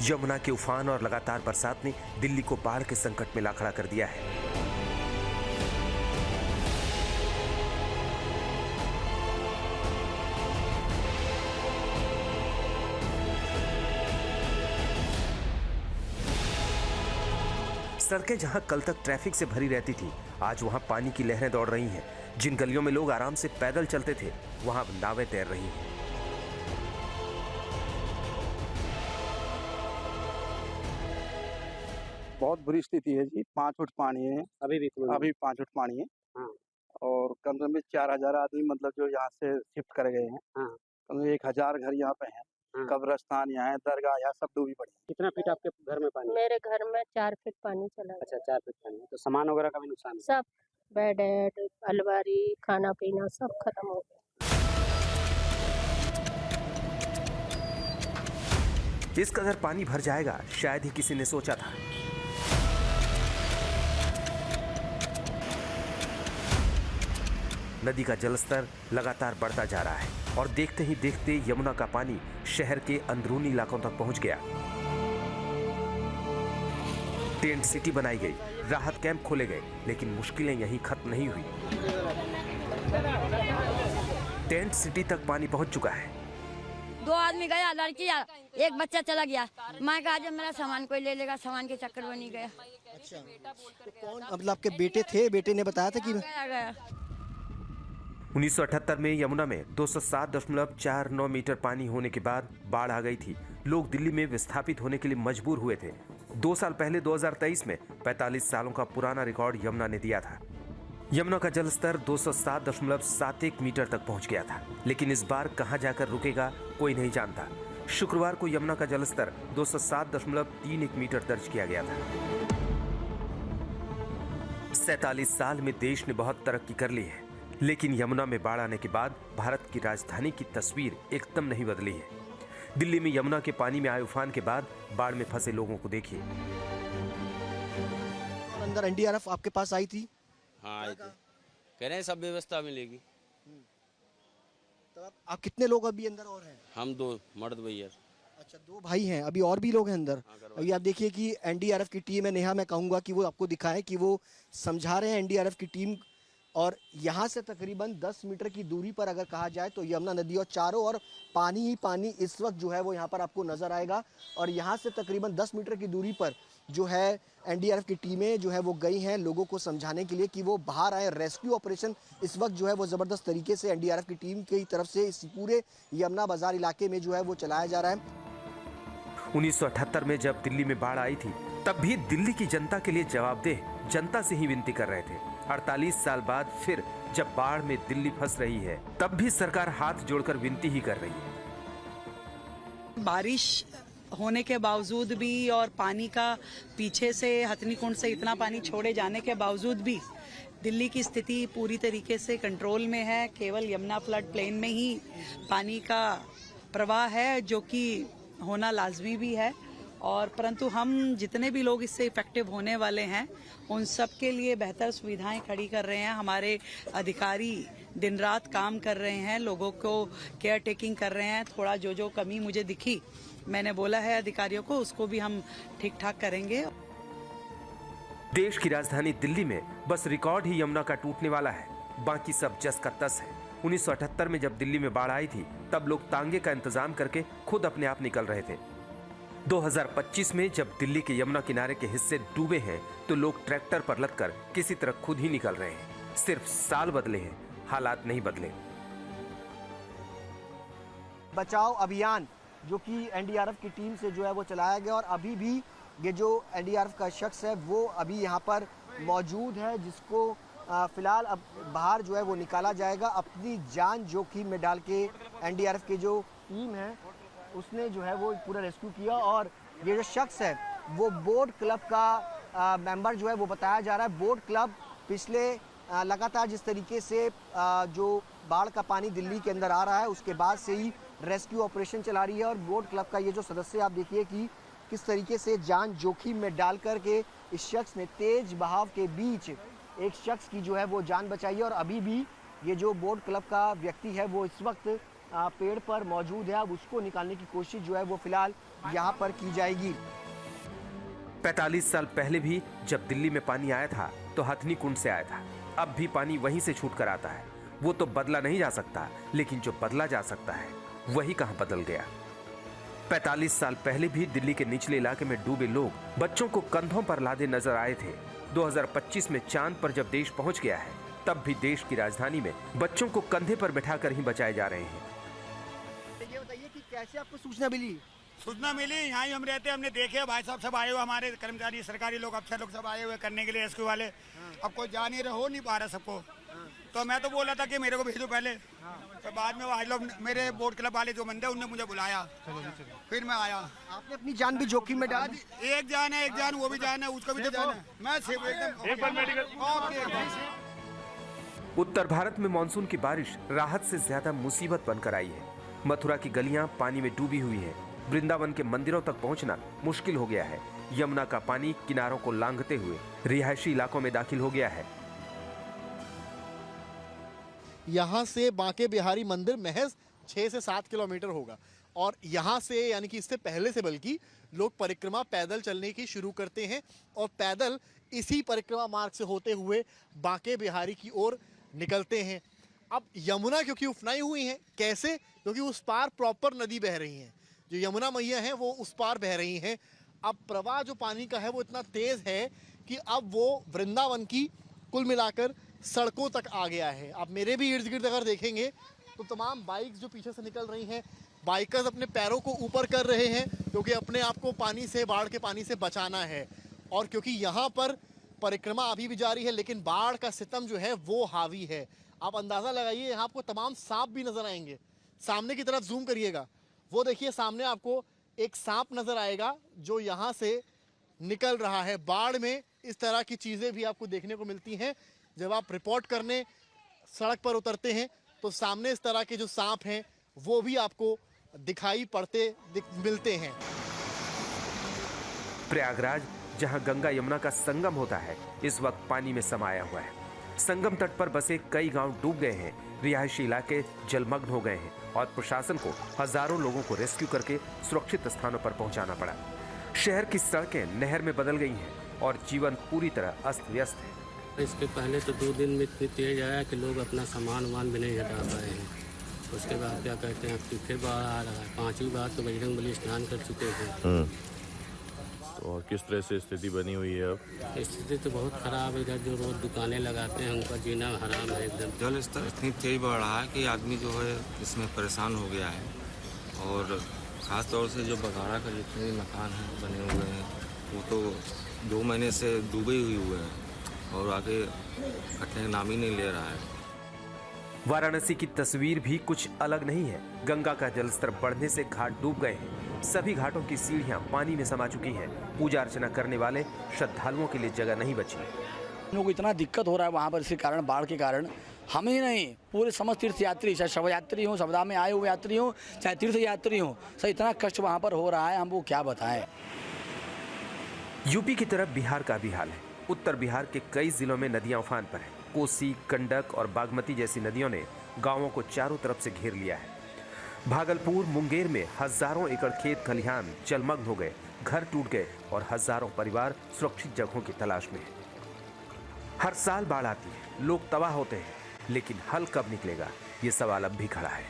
यमुना के उफान और लगातार बरसात ने दिल्ली को बाढ़ के संकट में ला खड़ा कर दिया है। सड़कें जहां कल तक ट्रैफिक से भरी रहती थी, आज वहां पानी की लहरें दौड़ रही हैं। जिन गलियों में लोग आराम से पैदल चलते थे, वहां नावें तैर रही हैं। बहुत बुरी स्थिति है जी। 5 फुट पानी है अभी 5 फुट पानी है। और कम से कम 4000 आदमी मतलब जो यहाँ से शिफ्ट कर गए हैं। कम से कम 1000 घर यहाँ पे हैं। कब्रस्तान यहाँ है, दरगाह यहाँ सब डूबी पड़ी। कितना फीट आपके घर में पानी? मेरे घर में 4 फीट पानी चला गया। अच्छा, 4 फीट पानी। तो सामान वगैरह का भी नुकसान है? सब बेड, अलमारी, खाना पीना सब खत्म हो गया। इस कदर पानी भर जाएगा शायद ही किसी ने सोचा था। नदी का जलस्तर लगातार बढ़ता जा रहा है और देखते ही देखते यमुना का पानी शहर के अंदरूनी इलाकों तक पहुंच गया। टेंट सिटी बनाई गई, राहत कैंप खोले गए, लेकिन मुश्किलें यहीं खत्म नहीं हुई। टेंट सिटी तक पानी पहुंच चुका है। 2 आदमी गया, लड़की एक बच्चा चला गया। मैं कहा जब मेरा सामान कोई ले लेगा, सामान के चक्कर में नहीं गया। अच्छा, तो कौन मतलब आपके बेटे थे? बेटे ने बताया था कि गया। 1978 में यमुना में 207.49 मीटर पानी होने के बाद बाढ़ आ गई थी। लोग दिल्ली में विस्थापित होने के लिए मजबूर हुए थे। 2 साल पहले 2023 में 45 सालों का पुराना रिकॉर्ड यमुना ने दिया था। यमुना का जलस्तर 207.71 मीटर तक पहुंच गया था, लेकिन इस बार कहां जाकर रुकेगा कोई नहीं जानता। शुक्रवार को यमुना का जलस्तर 207.31 मीटर दर्ज किया गया था। 47 साल में देश ने बहुत तरक्की कर ली है, लेकिन यमुना में बाढ़ आने के बाद भारत की राजधानी की तस्वीर एकदम नहीं बदली है। दिल्ली में यमुना के पानी में आए उफान के बाद बाढ़ में फंसे लोगों को देखिए। अंदर एनडीआरएफ आपके पास आई थी? हाँ, आई थी। कह रहे हैं सब व्यवस्था मिलेगी। तो आप कितने लोग अभी अंदर और हैं? हम 2 मर्द भैया। अच्छा, 2 भाई हैं, अभी और भी लोग हैं अंदर? अभी आप देखिए कि एनडीआरएफ की टीम है। नेहा, मैं कहूंगा कि वो आपको दिखाएं कि वो समझा रहे हैं एनडीआरएफ की टीम। और यहाँ से तकरीबन 10 मीटर की दूरी पर अगर कहा जाए तो यमुना नदी और चारों ओर पानी ही पानी इस वक्त जो है वो यहाँ पर आपको नजर आएगा। और यहाँ से तकरीबन 10 मीटर की दूरी पर जो है एनडीआरएफ की टीमें जो है वो गई हैं लोगों को समझाने के लिए कि वो बाहर आए। रेस्क्यू ऑपरेशन इस वक्त जो है वो ज़बरदस्त तरीके से एनडीआरएफ की टीम की तरफ से इस पूरे यमुना बाजार इलाके में जो है वो चलाया जा रहा है। 1978 में जब दिल्ली में बाढ़ आई थी, तब भी दिल्ली की जनता के लिए जवाबदेह जनता से ही विनती कर रहे थे। 48 साल बाद फिर जब बाढ़ में दिल्ली फंस रही है, तब भी सरकार हाथ जोड़कर विनती ही कर रही है। बारिश होने के बावजूद भी और पानी का पीछे से हथनी कुंड से इतना पानी छोड़े जाने के बावजूद भी दिल्ली की स्थिति पूरी तरीके से कंट्रोल में है। केवल यमुना फ्लड प्लेन में ही पानी का प्रवाह है, जो कि होना लाजमी भी है। और परंतु हम जितने भी लोग इससे इफेक्टिव होने वाले हैं, उन सब के लिए बेहतर सुविधाएं खड़ी कर रहे हैं। हमारे अधिकारी दिन रात काम कर रहे हैं, लोगों को केयर टेकिंग कर रहे हैं। थोड़ा जो कमी मुझे दिखी, मैंने बोला है अधिकारियों को, उसको भी हम ठीक ठाक करेंगे। देश की राजधानी दिल्ली में बस रिकॉर्ड ही यमुना का टूटने वाला है, बाकी सब जस का तस है। 1978 में जब दिल्ली में बाढ़ आई थी, तब लोग तांगे का इंतजाम करके खुद अपने आप निकल रहे थे। 2025 में जब दिल्ली के यमुना किनारे के हिस्से डूबे हैं, तो लोग ट्रैक्टर पर लगकर किसी तरह खुद ही निकल रहे हैं। सिर्फ साल बदले हैं, हालात नहीं बदले। बचाव अभियान जो कि एनडीआरएफ की टीम से जो है वो चलाया गया और अभी भी ये जो एनडीआरएफ का शख्स है वो अभी यहाँ पर मौजूद है, जिसको फिलहाल अब बाहर जो है वो निकाला जाएगा। अपनी जान जोखिम में डाल के एनडीआरएफ की जो टीम है उसने जो है वो पूरा रेस्क्यू किया। और ये जो शख्स है वो बोट क्लब का मेंबर जो है वो बताया जा रहा है। बोट क्लब पिछले लगातार जिस तरीके से जो बाढ़ का पानी दिल्ली के अंदर आ रहा है उसके बाद से ही रेस्क्यू ऑपरेशन चला रही है। और बोट क्लब का ये जो सदस्य आप देखिए कि किस तरीके से जान जोखिम में डाल कर के इस शख्स ने तेज बहाव के बीच एक शख्स की जो है वो जान बचाई है। और अभी भी ये जो बोट क्लब का व्यक्ति है वो इस वक्त पेड़ पर मौजूद है। अब उसको निकालने की कोशिश जो है वो फिलहाल यहाँ पर की जाएगी। 45 साल पहले भी जब दिल्ली में पानी आया था तो हथनी कुंड से आया था। अब भी पानी वहीं से छूट कर आता है। वो तो बदला नहीं जा सकता, लेकिन जो बदला जा सकता है वही कहां बदल गया। 45 साल पहले भी दिल्ली के निचले इलाके में डूबे लोग बच्चों को कंधों पर लादे नजर आए थे। 2025 में चांद पर जब देश पहुंच गया है तब भी देश की राजधानी में बच्चों को कंधे पर बैठाकर ही बचाए जा रहे हैं। ये बताइए कि कैसे आपको सूचना मिली? सूचना मिली, यहाँ ही हम रहते हैं, हमने देखे भाई साहब सब आए हुए, हमारे कर्मचारी सरकारी लोग अफसर लोग सब आए हुए करने के लिए रेस्क्यू वाले। अब कोई जा नहीं रहा, हो नहीं पा रहा सबको। तो मैं तो बोला था कि मेरे को भेजो पहले, तो बाद में वो लोग मेरे बोट क्लब वाले जो बंदे उनने मुझे बुलाया, फिर मैं आया। आपने अपनी जान भी जोखिम में डाल दी? एक जान है, एक जान वो भी जान है, उसको भी जान है। मैं एकदम। उत्तर भारत में मानसून की बारिश राहत से ज्यादा मुसीबत बनकर आई है। मथुरा की गलियां पानी में डूबी हुई हैं। वृंदावन के मंदिरों तक पहुंचना मुश्किल हो गया है। यमुना का पानी किनारों को लांघते हुए रिहायशी इलाकों में दाखिल हो गया है। यहाँ से बांके बिहारी मंदिर महज 6 से 7 किलोमीटर होगा और यहाँ से यानी कि इससे पहले से बल्कि लोग परिक्रमा पैदल चलने की शुरू करते हैं और पैदल इसी परिक्रमा मार्ग से होते हुए बांके बिहारी की ओर निकलते हैं। अब यमुना क्योंकि उफनाई हुई है, कैसे? क्योंकि उस पार प्रॉपर नदी बह रही है, जो यमुना मैया है वो उस पार बह रही हैं। अब प्रवाह जो पानी का है वो इतना तेज है कि अब वो वृंदावन की कुल मिलाकर सड़कों तक आ गया है। आप मेरे भी इर्द गिर्द अगर देखेंगे तो तमाम बाइक्स जो पीछे से निकल रही हैं, बाइकर्स अपने पैरों को ऊपर कर रहे हैं क्योंकि अपने आप को पानी से, बाढ़ के पानी से बचाना है। और क्योंकि यहाँ पर परिक्रमा अभी भी जारी है लेकिन बाढ़ का सितम जो है वो हावी है। आप अंदाज़ा लगाइए, यहाँ आपको तमाम सांप भी नजर आएंगे। सामने की तरफ जूम करिएगा, वो देखिए सामने आपको एक सांप नजर आएगा जो यहाँ से निकल रहा है। बाढ़ में इस तरह की चीज़ें भी आपको देखने को मिलती हैं। जब आप रिपोर्ट करने सड़क पर उतरते हैं तो सामने इस तरह के जो सांप हैं वो भी आपको दिखाई पड़ते मिलते हैं। प्रयागराज, जहां गंगा यमुना का संगम होता है, इस वक्त पानी में समाया हुआ है। संगम तट पर बसे कई गांव डूब गए हैं, रिहायशी इलाके जलमग्न हो गए हैं और प्रशासन को हजारों लोगों को रेस्क्यू करके सुरक्षित स्थानों पर पहुंचाना पड़ा। शहर की सड़कें नहर में बदल गई हैं और जीवन पूरी तरह अस्त व्यस्त है। इसके पहले तो 2 दिन में इतनी तेज आया कि लोग अपना सामान वामान भी नहीं हटा पाए हैं। उसके बाद क्या कहते हैं कि फिर बाढ़ आ रहा है। 5वीं बार तो बजरंगबली स्नान कर चुके हैं। और किस तरह से स्थिति बनी हुई है अब? स्थिति तो बहुत खराब है। इधर जो रोज दुकानें लगाते हैं उनका जीना हराम है एकदम। जल स्तर इतनी तेज बढ़ रहा है कि आदमी जो है इसमें परेशान हो गया है। और ख़ास तौर से जो बघाड़ा का जितने भी मकान हैं बने हुए हैं वो तो 2 महीने से डूबे हुए हैं और आगे कटने नाम ही नहीं ले रहा है। वाराणसी की तस्वीर भी कुछ अलग नहीं है। गंगा का जलस्तर बढ़ने से घाट डूब गए हैं। सभी घाटों की सीढ़ियां पानी में समा चुकी हैं। पूजा अर्चना करने वाले श्रद्धालुओं के लिए जगह नहीं बची। लोगों को इतना दिक्कत हो रहा है वहाँ पर इसके कारण, बाढ़ के कारण। हम ही नहीं, पूरे समस्त तीर्थ यात्री, चाहे शव यात्री हों, सवदा में आए हुए यात्री हों, चाहे तीर्थ यात्री हों, सर इतना कष्ट वहाँ पर हो रहा है, हम वो क्या बताएं। यूपी की तरफ बिहार का भी हाल है। उत्तर बिहार के कई जिलों में नदियां उफान पर हैं। कोसी, गंडक और बागमती जैसी नदियों ने गांवों को चारों तरफ से घेर लिया है। भागलपुर, मुंगेर में हजारों एकड़ खेत खलिहान जलमग्न हो गए, घर टूट गए और हजारों परिवार सुरक्षित जगहों की तलाश में हैं। हर साल बाढ़ आती है, लोग तबाह होते हैं, लेकिन हल कब निकलेगा, ये सवाल अब भी खड़ा है।